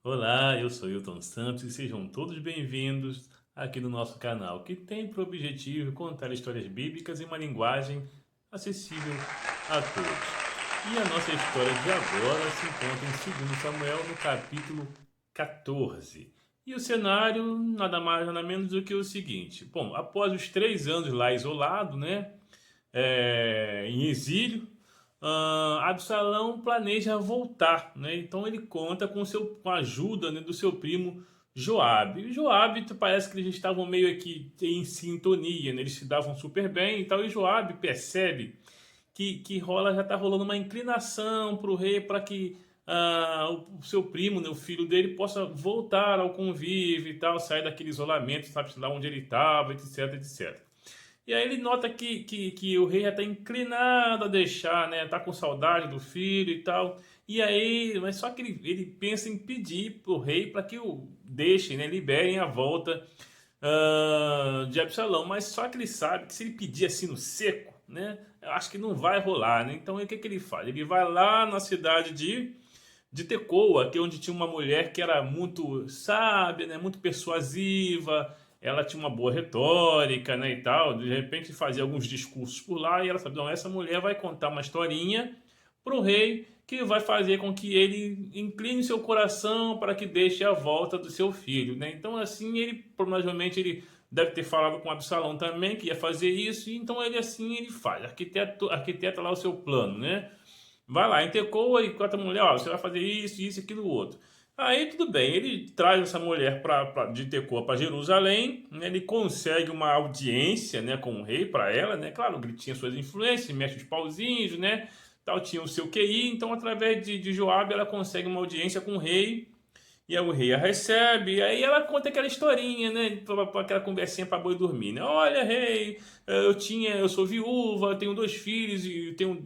Olá, eu sou Hilton Santos e sejam todos bem-vindos aqui no nosso canal, que tem por objetivo contar histórias bíblicas em uma linguagem acessível a todos. E a nossa história de agora se encontra em 2 Samuel, no capítulo 14. E o cenário nada mais nada menos do que o seguinte: bom, após os 3 anos lá isolado, né, em exílio, Absalão planeja voltar, né? Então ele conta com a ajuda, né, do seu primo Joabe. E Joabe parece que eles estavam meio que em sintonia, né? Eles se davam super bem e tal. E Joabe percebe que já está rolando uma inclinação para o rei para que o seu primo, né, o filho dele, possa voltar ao convívio e tal, sair daquele isolamento, sabe lá onde ele estava, etc, etc. E aí ele nota que o rei já está inclinado a deixar, né? Tá com saudade do filho e tal. E aí, mas só que ele pensa em pedir pro rei para que o deixem, né? Liberem a volta de Absalão. Mas só que ele sabe que se ele pedir assim no seco, né? Eu acho que não vai rolar, né? Então o que que ele faz? Ele vai lá na cidade de Tecoa, que é onde tinha uma mulher que era muito sábia, né, muito persuasiva, ela tinha uma boa retórica, né, e tal. De repente fazia alguns discursos por lá e ela sabia, não, essa mulher vai contar uma historinha para o rei que vai fazer com que ele incline seu coração para que deixe a volta do seu filho, né? Então assim ele provavelmente ele deve ter falado com Absalão também que ia fazer isso, e então ele assim ele faz, arquiteta lá o seu plano, né? Vai lá, intercoa e conta a mulher, ó, você vai fazer isso, isso, aquilo, outro. Aí tudo bem, ele traz essa mulher de Tecoa para Jerusalém, né, ele consegue uma audiência, né, com o rei para ela, né, claro, ele tinha suas influências, mexe os pauzinhos, né, tal, tinha o seu QI, então através de Joabe ela consegue uma audiência com o rei, e aí o rei a recebe, e aí ela conta aquela historinha, né, aquela conversinha para boi dormir, né, olha rei, eu sou viúva, eu tenho 2 filhos, e tenho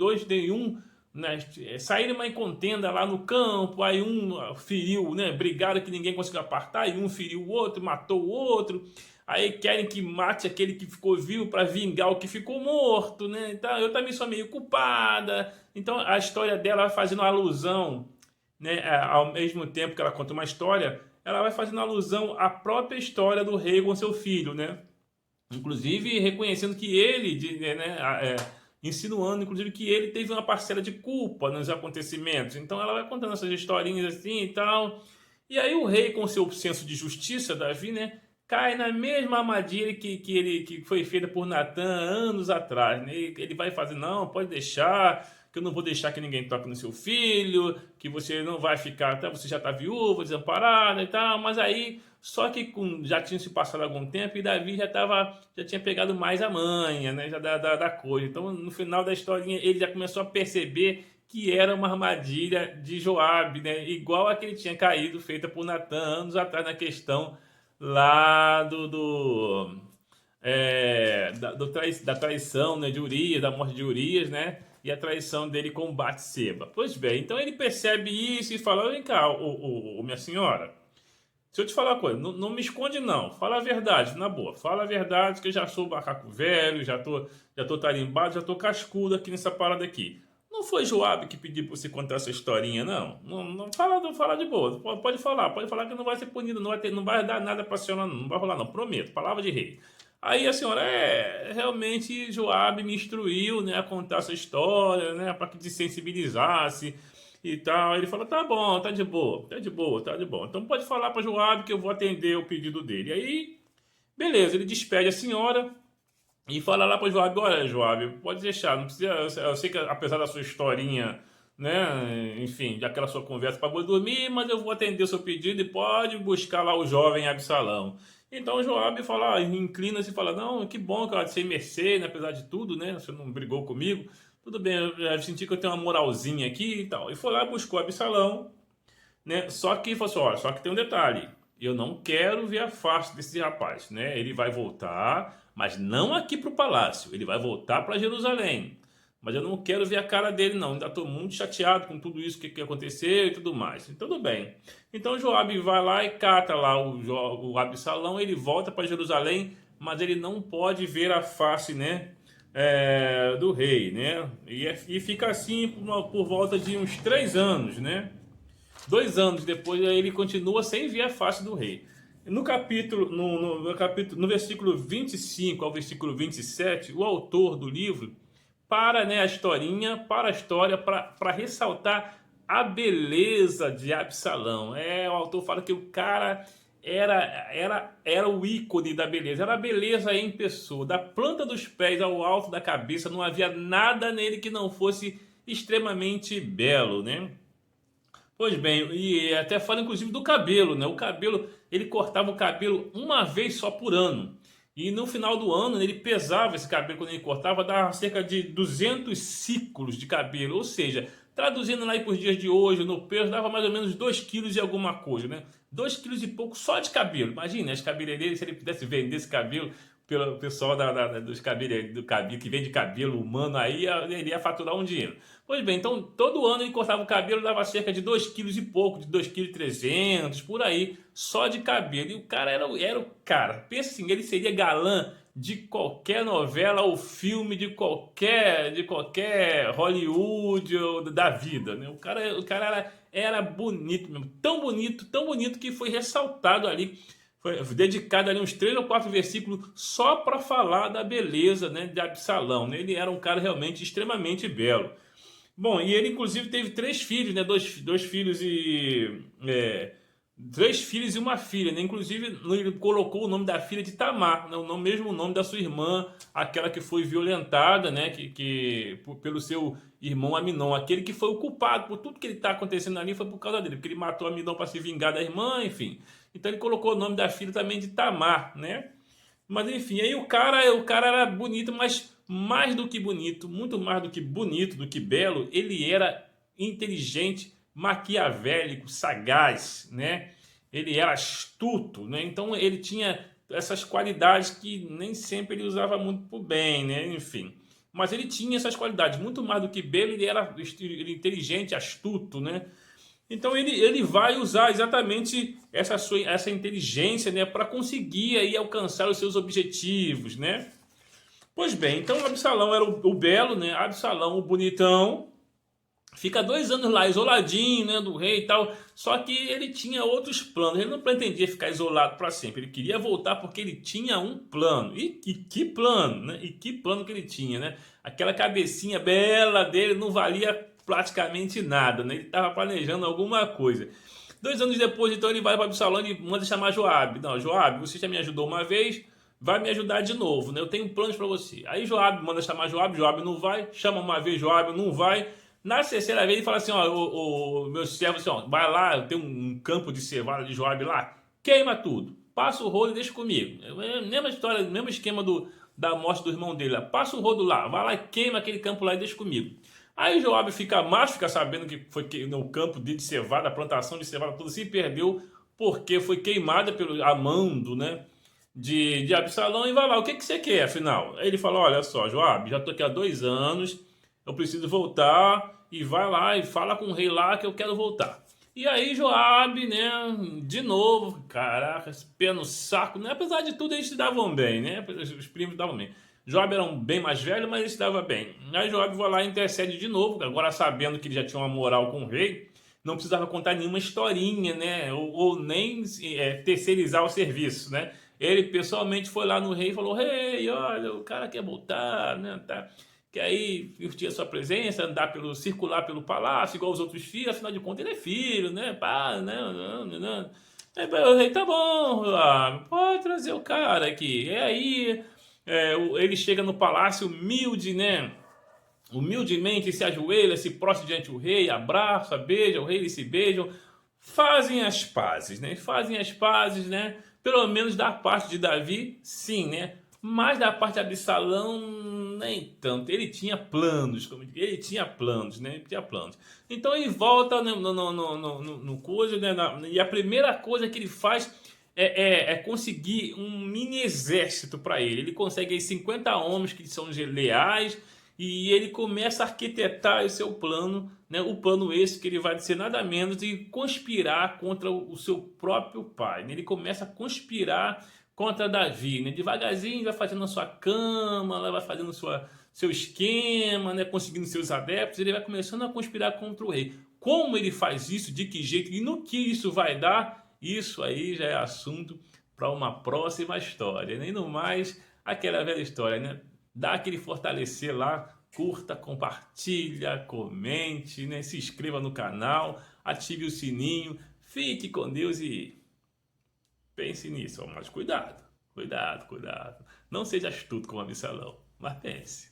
um, né, saíram uma contenda lá no campo, aí um feriu, né, brigaram que ninguém conseguiu apartar, e um feriu o outro, matou o outro, aí querem que mate aquele que ficou vivo para vingar o que ficou morto, né, então eu também sou meio culpada, então a história dela vai fazendo alusão, né, ao mesmo tempo que ela conta uma história, ela vai fazendo alusão à própria história do rei com seu filho, né, inclusive reconhecendo que ele, insinuando inclusive que ele teve uma parcela de culpa nos acontecimentos. Então ela vai contando essas historinhas assim e tal. E aí o rei, com seu senso de justiça, Davi, né, cai na mesma armadilha que foi feita por Natan anos atrás. Né? Ele vai fazer, não, pode deixar, que eu não vou deixar que ninguém toque no seu filho, que você não vai ficar, até você já está viúvo, desamparado e tal. Mas aí, só que já tinha se passado algum tempo e Davi já tinha pegado mais a manha, né, já da coisa. Então, no final da historinha, ele já começou a perceber que era uma armadilha de Joabe, né? Igual a que ele tinha caído, feita por Natan anos atrás na questão lá da traição, né, de Urias, da morte de Urias, né? E a traição dele com Batseba. Pois bem, então ele percebe isso e fala: vem cá, minha senhora, se eu te falar uma coisa, não, não me esconde não, fala a verdade, na boa, fala a verdade que eu já sou macaco velho, já tô tarimbado, já tô cascudo aqui nessa parada aqui. Não foi Joabe que pediu pra você contar essa historinha, não? Não fala de boa, pode falar que não vai ser punido, não vai dar nada pra senhora, não vai rolar não, prometo, palavra de rei. Aí a senhora, realmente Joabe me instruiu, né, a contar essa história, né, para que te sensibilizasse e tal. Ele falou: tá bom, tá de boa, tá de boa, tá de boa. Então pode falar para Joabe que eu vou atender o pedido dele. Aí, beleza, ele despede a senhora e fala lá para Joabe: olha, Joabe, pode deixar, não precisa. Eu sei que apesar da sua historinha, né, enfim, daquela sua conversa para boi dormir, mas eu vou atender o seu pedido e pode buscar lá o jovem Absalão. Então o Joabe fala, inclina-se e fala: não, que bom que eu sei mercê, né, apesar de tudo, né, você não brigou comigo. Tudo bem, eu senti que eu tenho uma moralzinha aqui e tal. E foi lá, buscou Absalão, né? Só que falou assim: ó, só que tem um detalhe. Eu não quero ver a face desse rapaz, né? Ele vai voltar, mas não aqui para o palácio. Ele vai voltar para Jerusalém. Mas eu não quero ver a cara dele, não. Ainda estou muito chateado com tudo isso que aconteceu e tudo mais. Então, tudo bem. Então, Joabe vai lá e cata lá o Absalão. Ele volta para Jerusalém, mas ele não pode ver a face, né? Do rei, né? E fica assim por volta de uns 3 anos, né? 2 anos depois, ele continua sem ver a face do rei. No capítulo, no versículo 25 ao versículo 27, o autor do livro para, né, a historinha, para a história, para ressaltar a beleza de Absalão. O autor fala que o cara era o ícone da beleza, era a beleza em pessoa, da planta dos pés ao alto da cabeça, não havia nada nele que não fosse extremamente belo, né? Pois bem, e até fala inclusive do cabelo, né? O cabelo, ele cortava o cabelo uma vez só por ano. E no final do ano, ele pesava esse cabelo quando ele cortava, dava cerca de 200 ciclos de cabelo. Ou seja, traduzindo lá para os dias de hoje, no peso, dava mais ou menos 2 quilos e alguma coisa, né? 2 quilos e pouco só de cabelo. Imagina, as cabeleireiras, se ele pudesse vender esse cabelo pelo pessoal dos cabelos, do cabelo, que vende cabelo humano aí, ele ia faturar um dinheiro. Pois bem, então todo ano ele cortava o cabelo, dava cerca de 2 quilos e pouco, de 2,3 kg, por aí, só de cabelo. E o cara era o cara. Pensa assim, ele seria galã de qualquer novela ou filme de qualquer Hollywood ou da vida, né? O cara era bonito mesmo, tão bonito que foi ressaltado ali, foi dedicado ali uns 3 ou 4 versículos só para falar da beleza, né, de Absalão, né? Ele era um cara realmente extremamente belo. Bom, e ele inclusive teve 3 filhos, né? Dois filhos e 3 filhos e uma filha, né? Inclusive ele colocou o nome da filha de Tamar, né? O mesmo nome da sua irmã, aquela que foi violentada, né? Pelo seu irmão Aminon, aquele que foi o culpado por tudo que ele está acontecendo ali foi por causa dele, porque ele matou Aminon para se vingar da irmã, enfim. Então ele colocou o nome da filha também de Tamar, né? Mas enfim, aí o cara era bonito, mas mais do que bonito, muito mais do que belo, ele era inteligente, maquiavélico, sagaz, né? Ele era astuto, né? Então ele tinha essas qualidades que nem sempre ele usava muito pro bem, né? Enfim. Mas ele tinha essas qualidades, muito mais do que belo, ele era inteligente, astuto, né? Então ele vai usar exatamente essa inteligência, né, para conseguir aí alcançar os seus objetivos, né? Pois bem, então Absalão era o belo, né? Absalão, o bonitão, fica 2 anos lá isoladinho, né, do rei e tal. Só que ele tinha outros planos. Ele não pretendia ficar isolado para sempre. Ele queria voltar porque ele tinha um plano. E que plano, né? E que plano que ele tinha, né? Aquela cabecinha bela dele não valia praticamente nada, né? Ele estava planejando alguma coisa. 2 anos depois, então, ele vai para Absalão e manda chamar Joabe. Não, Joabe, você já me ajudou uma vez, vai me ajudar de novo, né? Eu tenho planos para você. Aí Joabe manda chamar Joabe, Joabe não vai, chama uma vez Joabe, não vai. Na terceira vez ele fala assim, ó, o meu servo, assim, ó, vai lá, eu tenho um campo de cevada de Joabe lá, queima tudo, passa o rodo e deixa comigo. Mesma história, mesmo esquema da morte do irmão dele lá, passa o rodo lá, vai lá e queima aquele campo lá e deixa comigo. Aí Joabe fica macho, fica sabendo que foi no campo de cevada, a plantação de cevada toda se perdeu, porque foi queimada pelo Amando, né? De Absalão, e vai lá, o que você quer afinal? Aí ele fala, olha só, Joabe, já tô aqui há 2 anos, eu preciso voltar, e vai lá e fala com o rei lá que eu quero voltar. E aí Joabe, né, de novo, caraca, esse pé no saco, né? Apesar de tudo eles se davam bem, né? Os primos se davam bem. Joabe era um bem mais velho, mas ele se dava bem. Aí Joabe vai lá e intercede de novo, agora sabendo que ele já tinha uma moral com o rei, não precisava contar nenhuma historinha, né? Ou nem terceirizar o serviço, né? Ele pessoalmente foi lá no rei e falou: Rei, olha, o cara quer voltar, né? Tá, quer aí curtir a sua presença, circular pelo palácio, igual os outros filhos, afinal de contas ele é filho, né? Pá, né? Aí o rei, tá bom, pode trazer o cara aqui. E aí ele chega no palácio humilde, né? Humildemente se ajoelha, se prostra diante do rei, abraça, beija o rei, eles se beijam, fazem as pazes, né? Fazem as pazes, né? Pelo menos da parte de Davi, sim, né? Mas da parte de Absalão, nem tanto. Ele tinha planos, ele tinha planos, né? Ele tinha planos. Então ele volta no coisa, né? E a primeira coisa que ele faz é conseguir um mini exército para ele. Ele consegue aí 50 homens que são leais e ele começa a arquitetar o seu plano, né? O plano esse que ele vai ser nada menos de conspirar contra o seu próprio pai, né? Ele começa a conspirar contra Davi, né? Devagarzinho vai fazendo a sua cama, vai fazendo seu esquema, né? Conseguindo seus adeptos, ele vai começando a conspirar contra o rei. Como ele faz isso, de que jeito e no que isso vai dar, isso aí já é assunto para uma próxima história, nem no mais aquela velha história, né? Dá aquele fortalecer lá, curta, compartilha, comente, né? Se inscreva no canal, ative o sininho, fique com Deus e pense nisso, mas cuidado, cuidado, cuidado. Não seja astuto como a Absalão, mas pense.